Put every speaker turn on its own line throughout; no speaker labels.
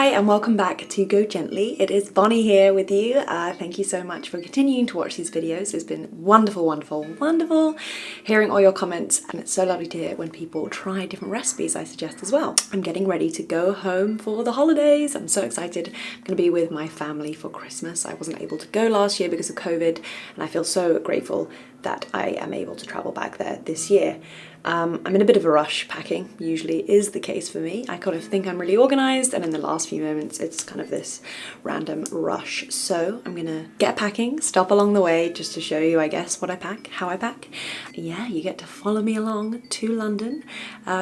Hi and welcome back to Go Gently. It is Bonnie here with you. Thank you so much for continuing to watch these videos. It's been wonderful, wonderful, wonderful hearing all your comments, and it's so lovely to hear when people try different recipes I suggest as well. I'm getting ready to go home for the holidays. I'm so excited. I'm going to be with my family for Christmas. I wasn't able to go last year because of COVID, and I feel so grateful that I am able to travel back there this year. I'm in a bit of a rush packing, usually is the case for me. I kind of think I'm really organised, and in the last few moments it's kind of this random rush. So I'm gonna get packing, stop along the way just to show you, I guess, what I pack, how I pack. Yeah, you get to follow me along to London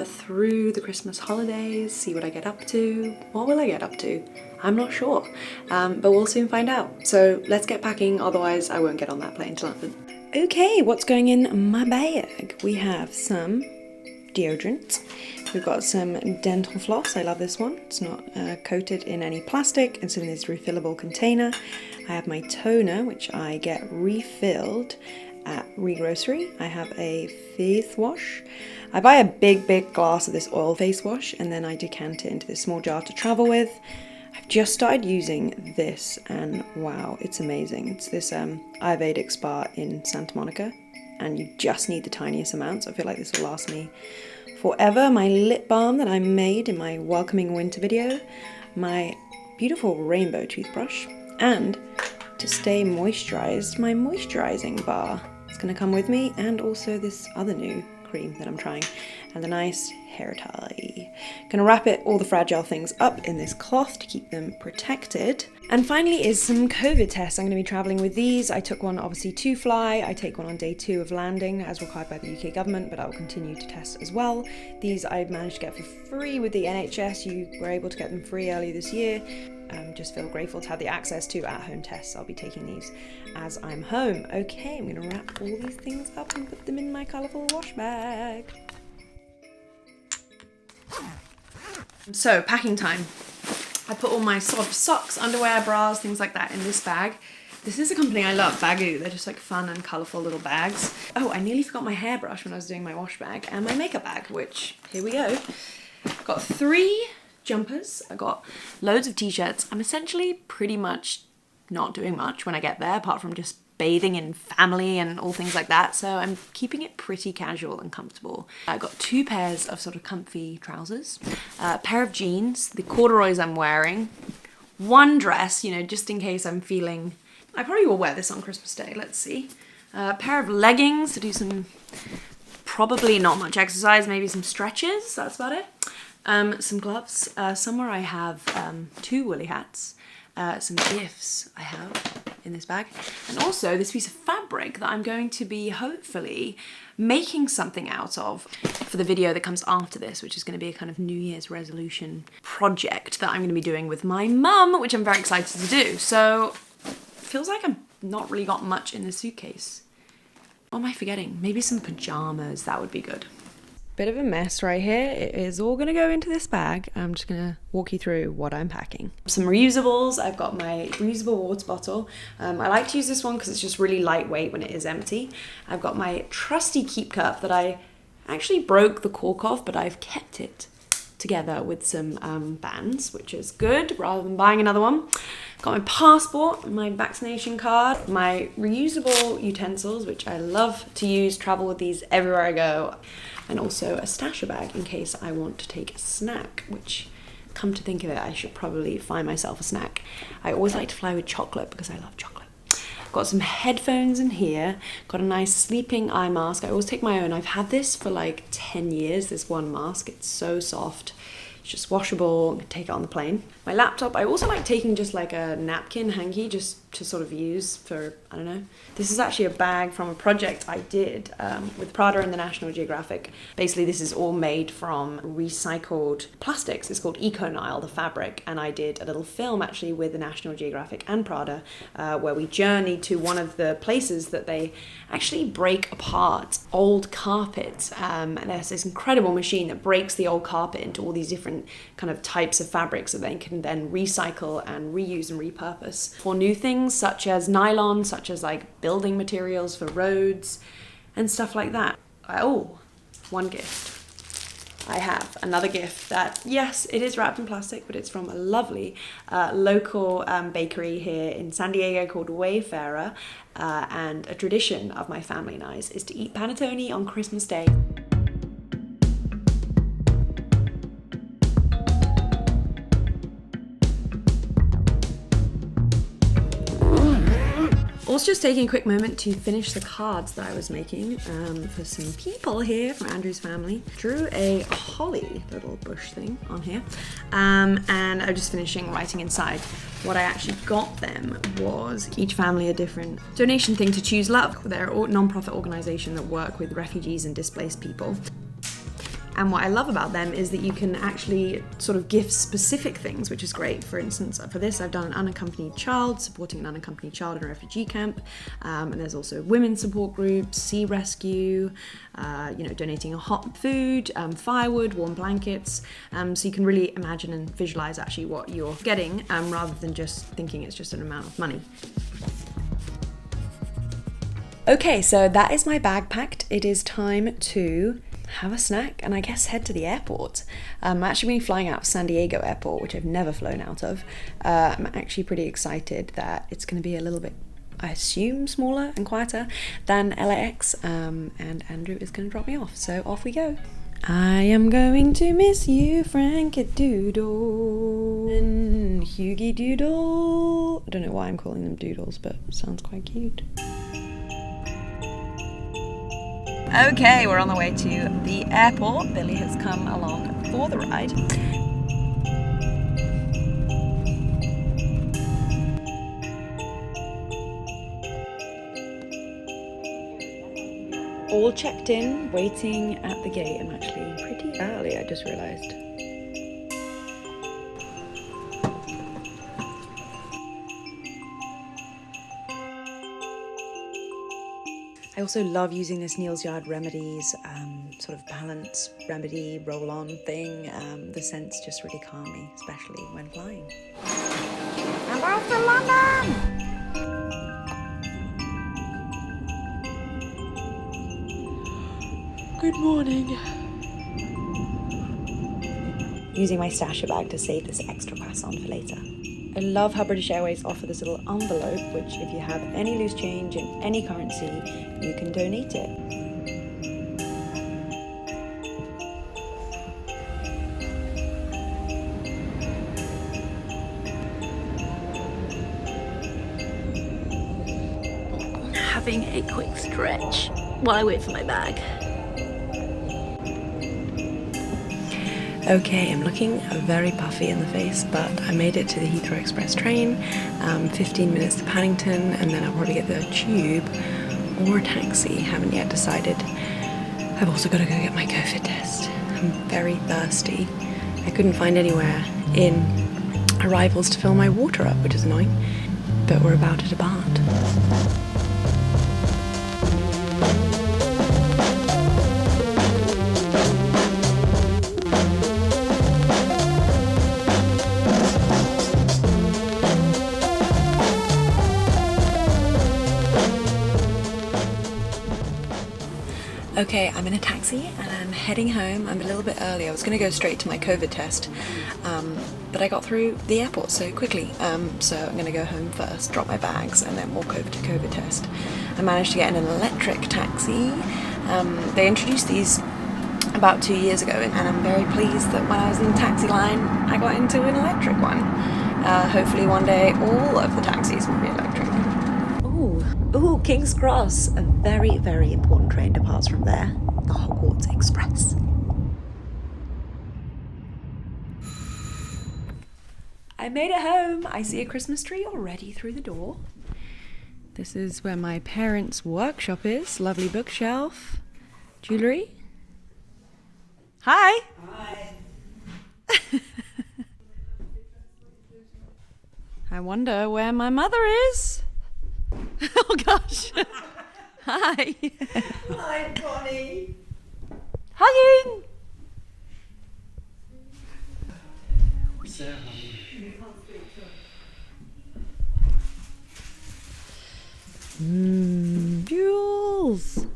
through the Christmas holidays, see what I get up to. What will I get up to? I'm not sure, but we'll soon find out. So let's get packing, otherwise I won't get on that plane to London. Okay, what's going in my bag? We have some deodorant. We've got some dental floss. I love this one. It's not coated in any plastic. It's in this refillable container. I have my toner, which I get refilled at Regrocery. I have a face wash. I buy a big glass of this oil face wash, and then I decant it into this small jar to travel with. I've just started using this, and wow, it's amazing. It's this Ayurvedic spa in Santa Monica, and you just need the tiniest amounts. I feel like this will last me forever. My lip balm that I made in my welcoming winter video, my beautiful rainbow toothbrush, and to stay moisturized, my moisturizing bar. It's gonna come with me, and also this other new cream that I'm trying, and a nice hair tie. Gonna wrap all the fragile things up in this cloth to keep them protected. And finally is some COVID tests. I'm gonna be traveling with these. I took one obviously to fly. I take one on day 2 of landing as required by the UK government, but I will continue to test as well. These I managed to get for free with the NHS. You were able to get them free earlier this year. Just feel grateful to have the access to at-home tests. I'll be taking these as I'm home. Okay, I'm gonna wrap all these things up and put them in my colourful wash bag. So, packing time. I put all my sort of socks, underwear, bras, things like that in this bag. This is a company I love, Bagoo. They're just like fun and colourful little bags. Oh, I nearly forgot my hairbrush when I was doing my wash bag, and my makeup bag, which, here we go. I've got 3 jumpers. I got loads of t-shirts. I'm essentially pretty much not doing much when I get there, apart from just bathing in family and all things like that, so I'm keeping it pretty casual and comfortable. I got 2 pairs of sort of comfy trousers, a pair of jeans, the corduroys I'm wearing, 1 dress, you know, just in case I'm feeling... I probably will wear this on Christmas Day, let's see. A pair of leggings to do some, probably not much exercise, maybe some stretches, that's about it. Some gloves, somewhere I have 2 woolly hats, some gifts I have in this bag, and also this piece of fabric that I'm going to be hopefully making something out of for the video that comes after this, which is going to be a kind of New Year's resolution project that I'm going to be doing with my mum, which I'm very excited to do. So feels like I've not really got much in the suitcase. What am I forgetting? Maybe some pajamas, that would be good. Bit of a mess right here. It is all gonna go into this bag. I'm just gonna walk you through what I'm packing. Some reusables. I've got my reusable water bottle. I like to use this one because it's just really lightweight when it is empty. I've got my trusty keep cup that I actually broke the cork off, but I've kept it together with some bands, which is good rather than buying another one. Got my passport, my vaccination card, my reusable utensils, which I love to use, travel with these everywhere I go, and also a stasher bag in case I want to take a snack, which, come to think of it, I should probably find myself a snack. I always like to fly with chocolate because I love chocolate. Got some headphones in here, got a nice sleeping eye mask. I always take my own. I've had this for like 10 years, this one mask. It's so soft. It's just washable, I can take it on the plane. My laptop, I also like taking just like a napkin hanky just to sort of use for, I don't know. This is actually a bag from a project I did with Prada and the National Geographic. Basically, this is all made from recycled plastics. It's called Eco-Nile, the fabric, and I did a little film actually with the National Geographic and Prada where we journeyed to one of the places that they actually break apart old carpet, and there's this incredible machine that breaks the old carpet into all these different kind of types of fabrics that they can then recycle and reuse and repurpose for new things such as nylon, such as like building materials for roads and stuff like that. Oh, one gift. I have another gift that, yes, it is wrapped in plastic, but it's from a lovely local bakery here in San Diego called Wayfarer. And a tradition of my family and I's is to eat panettone on Christmas Day. Also just taking a quick moment to finish the cards that I was making for some people here from Andrew's family. Drew a holly little bush thing on here, and I'm just finishing writing inside. What I actually got them was each family a different donation thing to choose love. They're a non-profit organisation that work with refugees and displaced people. And what I love about them is that you can actually sort of gift specific things, which is great. For instance, for this, I've done an unaccompanied child, supporting an unaccompanied child in a refugee camp. And there's also women's support groups, sea rescue, donating a hot food, firewood, warm blankets. So you can really imagine and visualize actually what you're getting, rather than just thinking it's just an amount of money. Okay, so that is my bag packed. It is time to have a snack and I guess head to the airport. I'm actually going to be flying out of San Diego airport, which I've never flown out of. I'm actually pretty excited that it's going to be a little bit, I assume, smaller and quieter than LAX, and Andrew is going to drop me off, so off we go. I am going to miss you, Frank-a-doodle and Hughie Doodle. I don't know why I'm calling them doodles, but it sounds quite cute. Okay, we're on the way to the airport. Billy has come along for the ride. All checked in, waiting at the gate. I'm actually pretty early, I just realised. I also love using this Neal's Yard Remedies sort of balance remedy roll-on thing. The scents just really calm me, especially when flying. I'm off to London! Good morning. Using my stasher bag to save this extra croissant for later. I love how British Airways offer this little envelope, which if you have any loose change in any currency, you can donate it. Having a quick stretch while I wait for my bag. Okay, I'm looking very puffy in the face, but I made it to the Heathrow Express train, 15 minutes to Paddington, and then I'll probably get the tube or a taxi, haven't yet decided. I've also got to go get my COVID test. I'm very thirsty. I couldn't find anywhere in arrivals to fill my water up, which is annoying, but we're about to depart. Okay, I'm in a taxi and I'm heading home. I'm a little bit early. I was going to go straight to my COVID test, but I got through the airport so quickly. So I'm going to go home first, drop my bags, and then walk over to COVID test. I managed to get in an electric taxi. They introduced these about 2 years ago, and I'm very pleased that when I was in the taxi line, I got into an electric one. Hopefully one day all of the taxis will be electric. Ooh, King's Cross. A very, very important train departs from there. The Hogwarts Express. I made it home. I see a Christmas tree already through the door. This is where my parents' workshop is. Lovely bookshelf. Jewellery. Hi.
Hi.
I wonder where my mother is. Oh gosh. Hi.
Hi, Bonnie.
Hugging. Jules.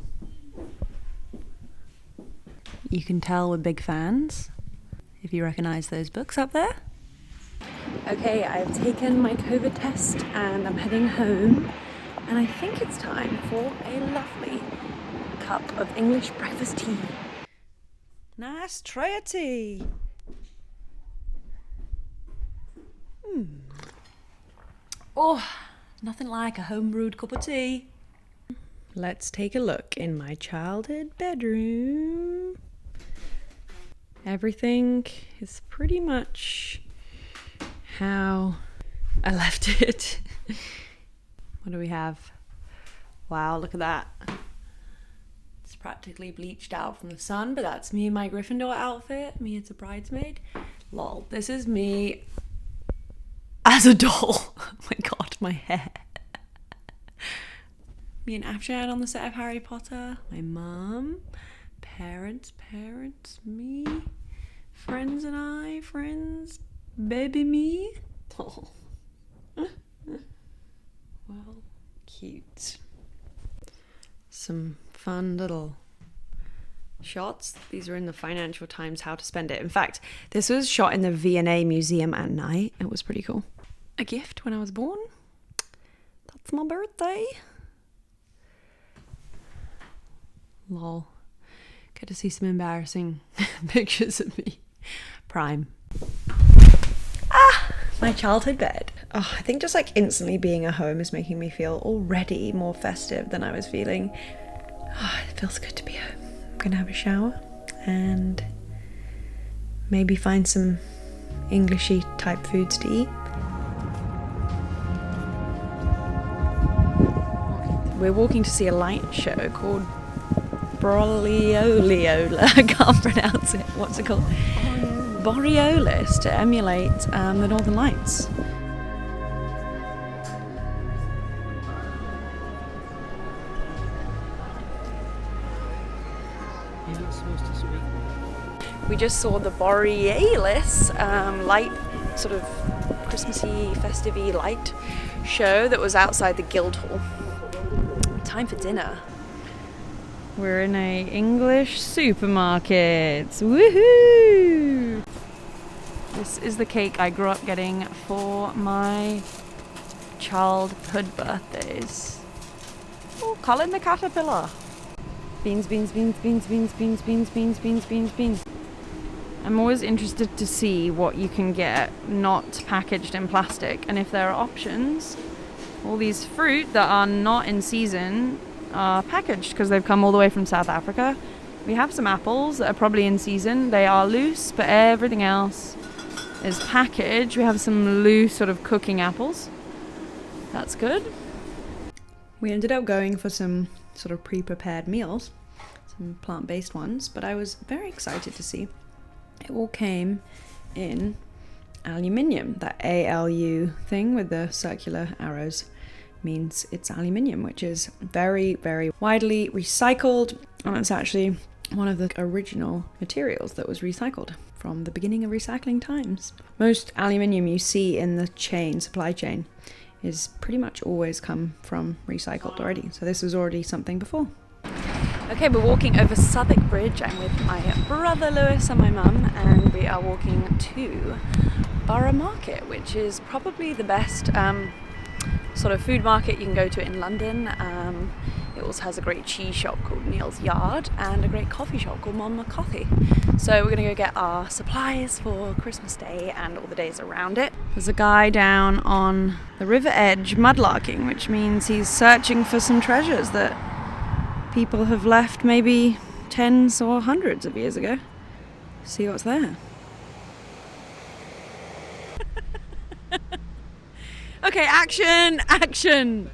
You can tell we're big fans if you recognize those books up there. Okay, I've taken my COVID test and I'm heading home, and I think it's time for a lovely cup of English breakfast tea. Nice tray of tea. Oh, nothing like a home brewed cup of tea. Let's take a look in my childhood bedroom. Everything is pretty much how I left it. What do we have? Wow, look at that. It's practically bleached out from the sun, but that's me in my Gryffindor outfit. Me as a bridesmaid. Lol, this is me as a doll. Oh my god, my hair. Me and Afshan on the set of Harry Potter. My mum. Parents, me. Friends and I, friends. Baby me. Oh. Well, cute. Some fun little shots. These are in the Financial Times How to Spend It. In fact, this was shot in the V&A Museum at night. It was pretty cool. A gift when I was born. That's my birthday. Lol. Get to see some embarrassing pictures of me. Prime. My childhood bed. Oh, I think just like instantly being at home is making me feel already more festive than I was feeling. Oh, it feels good to be home. I'm gonna have a shower and maybe find some Englishy type foods to eat. We're walking to see a light show called Boreoliola. I can't pronounce it. What's it called? Borealis, to emulate the Northern Lights.
You're not supposed to speak.
We just saw the Borealis light, sort of Christmassy, festive-y light show that was outside the Guildhall. Time for dinner. We're in a English supermarket. Woohoo! This is the cake I grew up getting for my childhood birthdays. Oh, Colin the caterpillar. Beans, beans, beans, beans, beans, beans, beans, beans, beans, beans, beans. I'm always interested to see what you can get not packaged in plastic, and if there are options. All these fruit that are not in season are packaged because they've come all the way from South Africa. We have some apples that are probably in season. They are loose, but everything else is packaged. We have some loose sort of cooking apples. That's good. We ended up going for some sort of pre-prepared meals, some plant-based ones, but I was very excited to see it all came in aluminium. That ALU thing with the circular arrows means it's aluminium, which is very, very widely recycled, and it's actually one of the original materials that was recycled from the beginning of recycling times. Most aluminium you see in the supply chain, is pretty much always come from recycled already. So this was already something before. Okay, we're walking over Southwark Bridge. I'm with my brother Lewis and my mum, and we are walking to Borough Market, which is probably the best sort of food market you can go to in London. It also has a great cheese shop called Neil's Yard and a great coffee shop called Monmouth. So we're going to go get our supplies for Christmas Day and all the days around it. There's a guy down on the river edge mudlarking, which means he's searching for some treasures that people have left maybe tens or hundreds of years ago. See what's there. Okay, action! Action!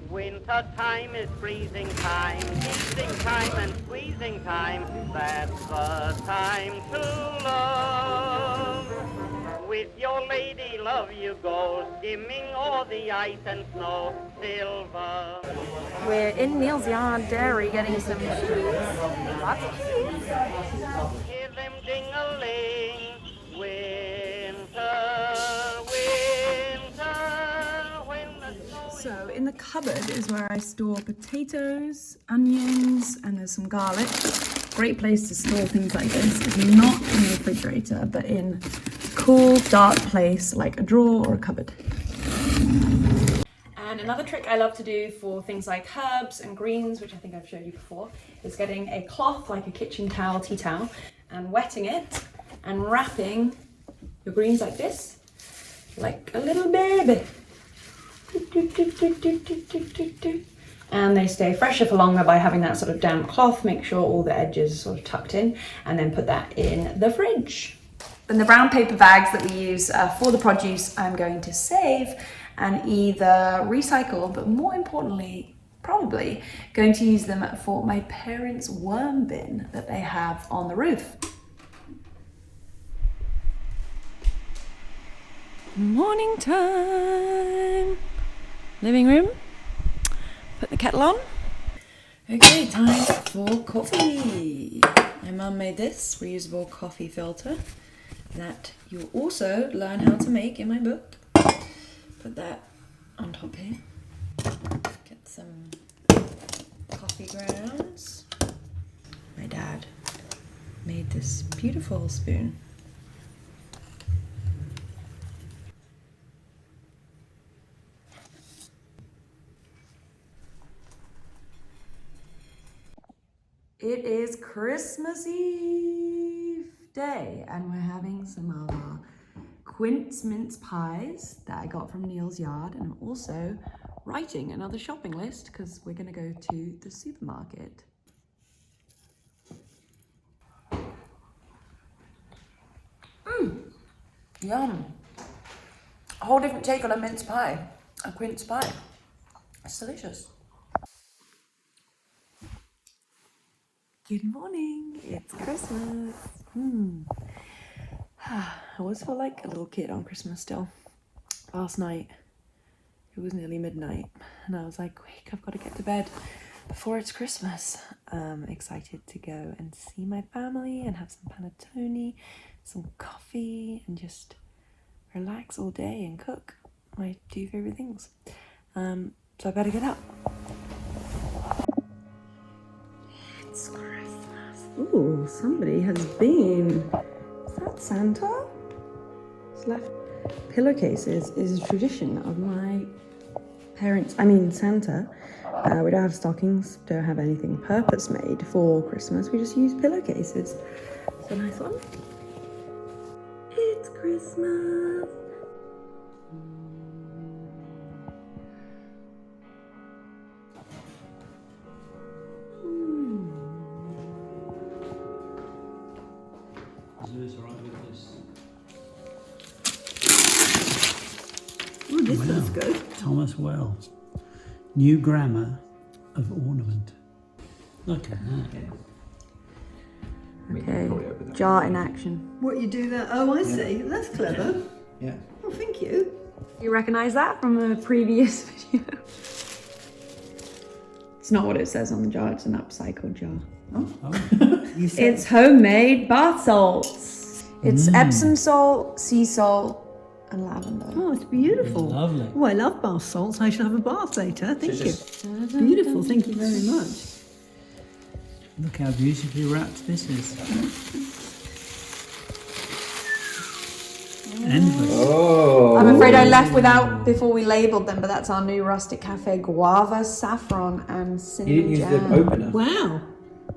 Winter time is freezing time, teasing time and squeezing time. That's the time to love. With your lady one of you go skimming o'er the ice and snow, silver.
We're in Neil's Yard Dairy getting some cheese. Lots of cheese.
Hear them ding-a-ling, winter, winter, when the snow is...
So in the cupboard is where I store potatoes, onions, and there's some garlic. Great place to store things like this is not in the refrigerator, but in a cool, dark place like a drawer or a cupboard.
And another trick I love to do for things like herbs and greens, which I think I've showed you before, is getting a cloth like a kitchen towel, tea towel, and wetting it and wrapping your greens like this, like a little baby. And they stay fresher for longer by having that sort of damp cloth. Make sure all the edges are sort of tucked in, and then put that in the fridge. And the brown paper bags that we use for the produce, I'm going to save and either recycle, but more importantly, probably going to use them for my parents' worm bin that they have on the roof.
Morning time. Living room. Put the kettle on. Okay, time for coffee. My mum made this reusable coffee filter that you'll also learn how to make in my book. Put that on top here. Get some coffee grounds. My dad made this beautiful spoon. It is Christmas Eve day and we're having some of our quince mince pies that I got from Neil's Yard, and I'm also writing another shopping list because we're going to go to the supermarket. Yum. A whole different take on a mince pie, a quince pie. It's delicious. Good morning, it's Christmas. I always feel like a little kid on Christmas still. Last night, it was nearly midnight, and I was like, quick, I've got to get to bed before it's Christmas. Excited to go and see my family and have some panettone, some coffee, and just relax all day and cook my two favorite things. So I better get up. It's Christmas. Ooh, somebody has been. Is that Santa? It's left pillowcases is a tradition of my parents. Santa. We don't have stockings, don't have anything purpose made for Christmas. We just use pillowcases. It's a nice one. It's Christmas.
Oh, this looks good. Thomas Well. New grammar of ornament. Look at that.
Okay, jar in action.
What you do that? Oh, I see. That's clever.
Yeah.
Oh, thank you.
You recognise that from a previous video? It's not what it says on the jar, it's an upcycled jar.
You said
It's homemade bath salts. It's Epsom salt, sea salt, and lavender.
oh, it's beautiful.
Lovely.
Oh, I love bath salts. I shall have a bath later. Thank you. Beautiful. Thank you very much.
Look how beautifully wrapped this is. Endless.
Oh.
I'm afraid I left without before we labelled them, but that's our new Rustic Cafe guava, saffron, and cinnamon
You didn't use
jam.
the opener.
Wow.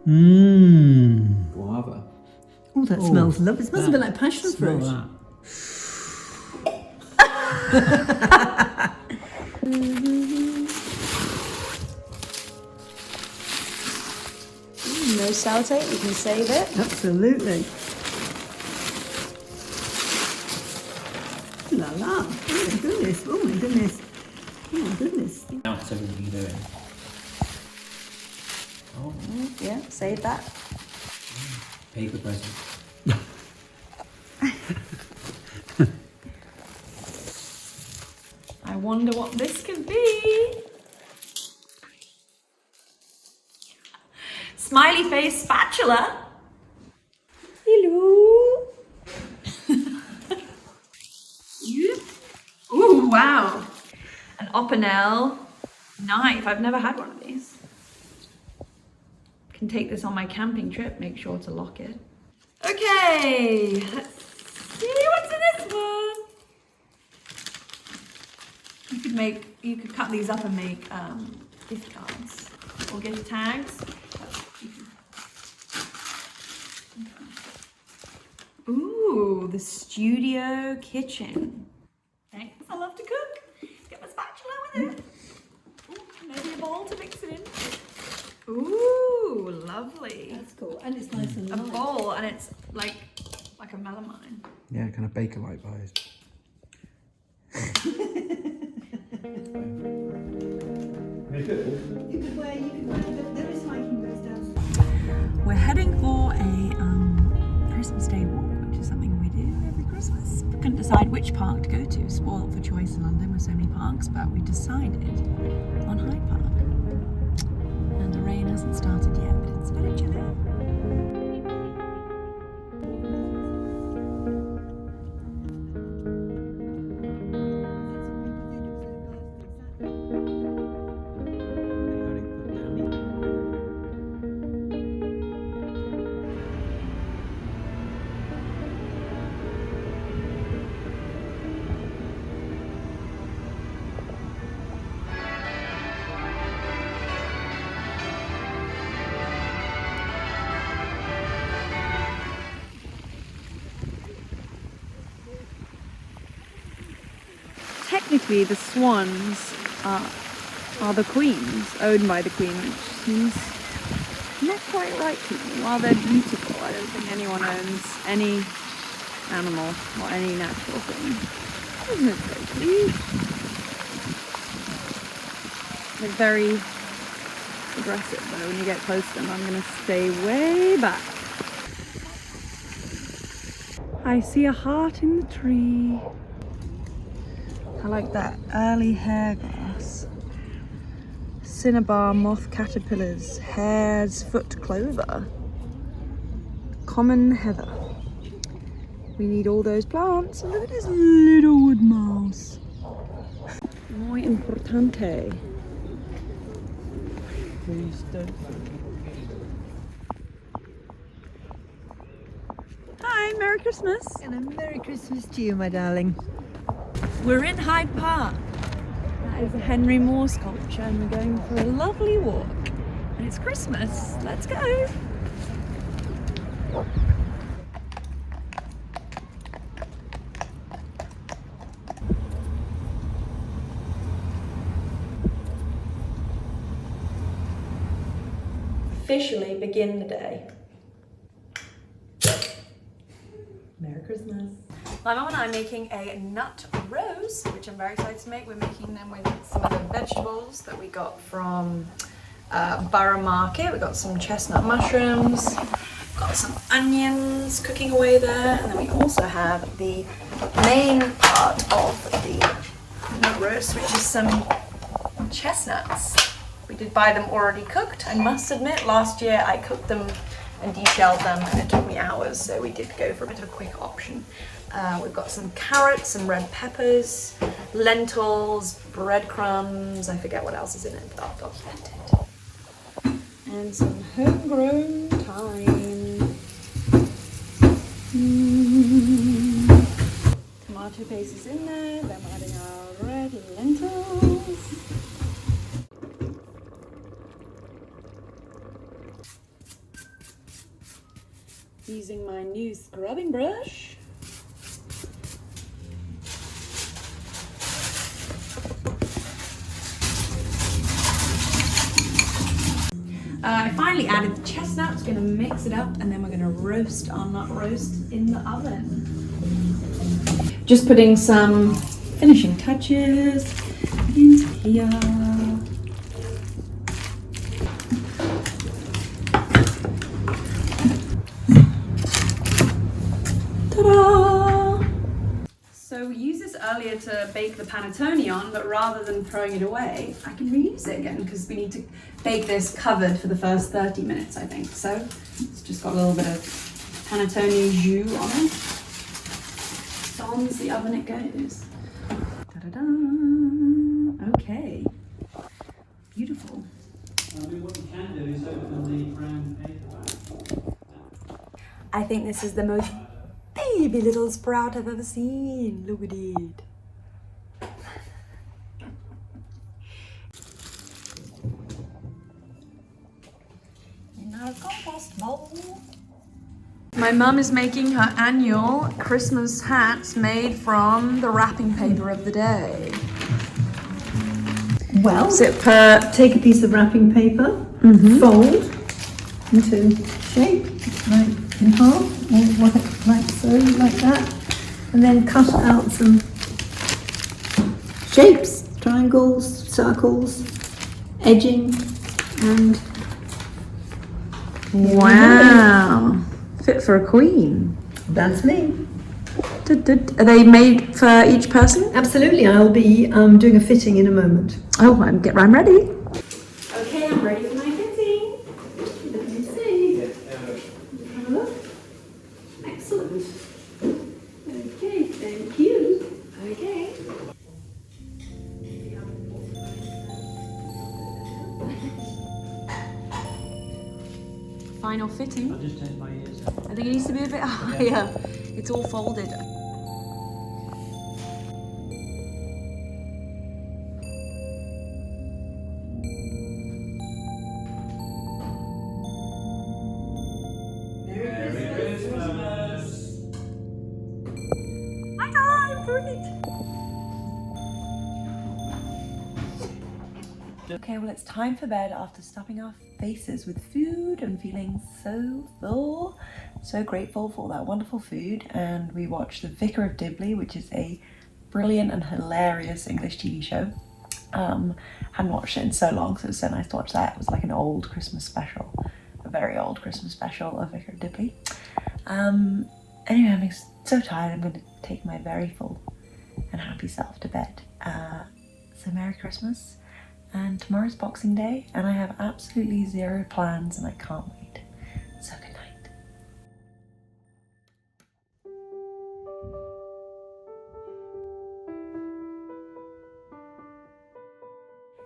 Mmm.
Guava.
Oh, that smells lovely. It smells a bit like passion
Smell
fruit.
that.
No sellotape, you can save it.
Absolutely. La la. Oh my goodness. Oh my goodness. Oh my goodness.
That's everything you're doing. Oh,
Yeah, save that.
paper present.
wonder what this could be. Smiley face spatula. Hello. Ooh, wow. An Opinel knife. I've never had one of these. Can take this on my camping trip. Make sure to lock it. Okay, let's see what's in this one. You could cut these up and make gift cards or gift tags. Ooh, the studio kitchen. Thanks, I love to cook. Get my spatula with it. Ooh, maybe a bowl to mix it in. Ooh, lovely.
That's cool. And it's nice and
A
light.
bowl, and it's like a melamine.
Yeah, kind of baker-like vibes.
You could wear, there is hiking boots down.
We're heading for a Christmas Day walk, which is something we do every Christmas. We couldn't decide which park to go to. Spoiled for choice in London with so many parks, but we decided on Hyde Park. And the rain hasn't started yet, but it's very chilly. Technically, the swans are the queens, owned by the queen, which seems not quite right to me. While they're beautiful, I don't think anyone owns any animal or any natural thing. Isn't it so cute? They're very aggressive though when you get close to them. I'm going to stay way back. I see a heart in the tree. I like that early hair grass. Cinnabar moth caterpillars, hare's foot clover, common heather. We need all those plants. Look at this little wood mouse. Muy importante.
Please don't.
Hi, Merry Christmas.
And a Merry Christmas to you, my darling.
We're in Hyde Park. That is a Henry Moore sculpture and we're going for a lovely walk. And it's Christmas. Let's go. Officially begin the day. Merry Christmas. My mum and I are making a nut roast, which I'm very excited to make. We're making them with some of the vegetables that we got from Borough Market. We got some chestnut mushrooms, got some onions cooking away there, and then we also have the main part of the nut roast, which is some chestnuts. We did buy them already cooked. I must admit, last year I cooked them and deshelled them and it took me hours, so we did go for a bit of a quick option. We've got some carrots, some red peppers, lentils, breadcrumbs, I forget what else is in it, but I'll document it. And some homegrown thyme. Tomato paste is in there, then we're adding our red lentils. Using my new scrubbing brush. I finally added the chestnuts, gonna mix it up and then we're gonna roast our nut roast in the oven. Just putting some finishing touches into here. Ta-da! So we use this
earlier to bake the panettone on, but rather than throwing it away, I can reuse it again because we need to bake this covered for the first 30 minutes, I think. So it's just got a little bit of panettone jus on it. So on the oven it goes. Da-da-da. Okay. Beautiful.
What you can do is open the brown paper.
I think this is the most baby little sprout I've ever seen. Look at it. In our compost bowl.
My mum is making her annual Christmas hats made from the wrapping paper of the day.
Well,
Zipper.
take a piece of wrapping paper, fold into shape, like in half, or like so, like that, and then cut out some shapes, triangles, circles, edging, and
Wow. Fit for a queen.
that's me.
Are they made for each person?
Absolutely, I'll be doing a fitting in a moment.
Oh, I'm ready.
Okay, I'm ready for my fitting.
Let me see. Have a look. Excellent. Okay, thank you.
Okay.
Final fitting.
I'll just take my ears out.
I think it needs to be a bit higher. It's all folded.
Okay, well it's time for bed after stuffing our faces with food and feeling so full. So grateful for all that wonderful food. And we watched The Vicar of Dibley, which is a brilliant and hilarious English TV show. Hadn't watched it in so long, so it was so nice to watch that. It was like an old Christmas special, a very old Christmas special of Vicar of Dibley. Anyway, I'm so tired. I'm going to take my very full and happy self to bed. So Merry Christmas. And tomorrow's Boxing Day, and I have absolutely zero plans, and I can't wait. So good night.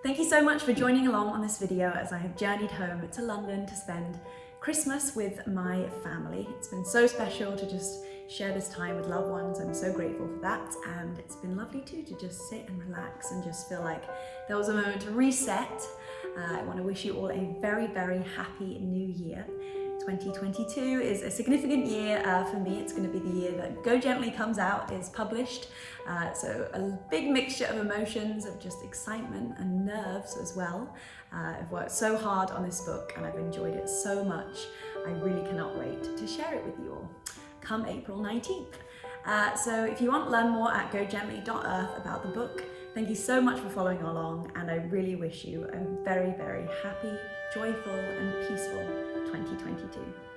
Thank you so much for joining along on this video as I have journeyed home to London to spend Christmas with my family. It's been so special to just share this time with loved ones. I'm so grateful for that, and it's been lovely too to just sit and relax and just feel like there was a moment to reset. I want to wish you all a very, very happy new year. 2022 is a significant year for me. It's going to be the year that Go Gently comes out, is published. So a big mixture of emotions, of just excitement and nerves as well. I've worked so hard on this book and I've enjoyed it so much. I really cannot wait to share it with you all come April 19th. So if you want to learn more at gogently.earth about the book, thank you so much for following along, and I really wish you a very, very happy, joyful and peaceful 2022.